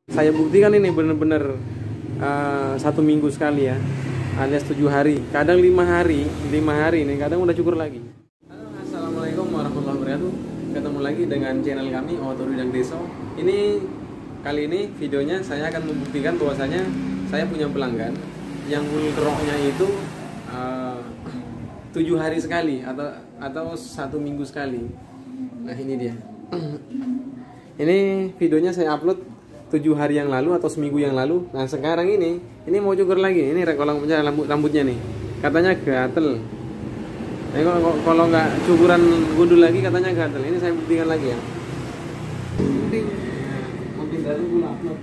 Saya buktikan ini bener-bener 1 minggu sekali ya, alias 7 hari, kadang 5 hari nih, kadang udah cukur lagi. Halo, assalamualaikum warahmatullahi wabarakatuh. Ketemu lagi dengan channel kami OTODIDAC NDESO. Ini kali ini videonya saya akan membuktikan bahwasanya saya punya pelanggan yang ultroknya itu 7 hari sekali atau 1 minggu sekali. Nah ini dia. Ini videonya saya upload 7 hari yang lalu atau seminggu yang lalu. Nah sekarang ini mau cukur lagi. Ini kalau rambutnya nih, katanya gatel. Nah, kalau nggak cukuran gundul lagi katanya gatel. Ini saya buktikan lagi ya. Mungkin dari upload.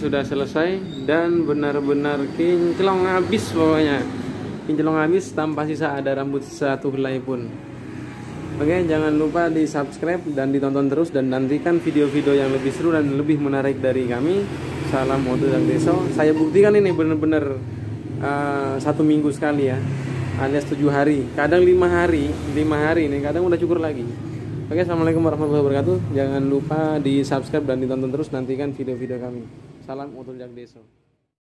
sudah selesai dan benar-benar kinclong habis pokoknya. Kinclong habis tanpa sisa ada rambut satu helai pun. Oke, jangan lupa di subscribe dan ditonton terus, dan nantikan video-video yang lebih seru dan lebih menarik dari kami. Salam OTODIDAC NDESO. Saya buktikan ini benar-benar 1 minggu sekali ya, alias 7 hari, kadang 5 hari ini, kadang udah cukur lagi. Oke, assalamualaikum warahmatullahi wabarakatuh. Jangan lupa di subscribe dan ditonton terus, nantikan video-video kami. Salam OTODIDAC NDESO.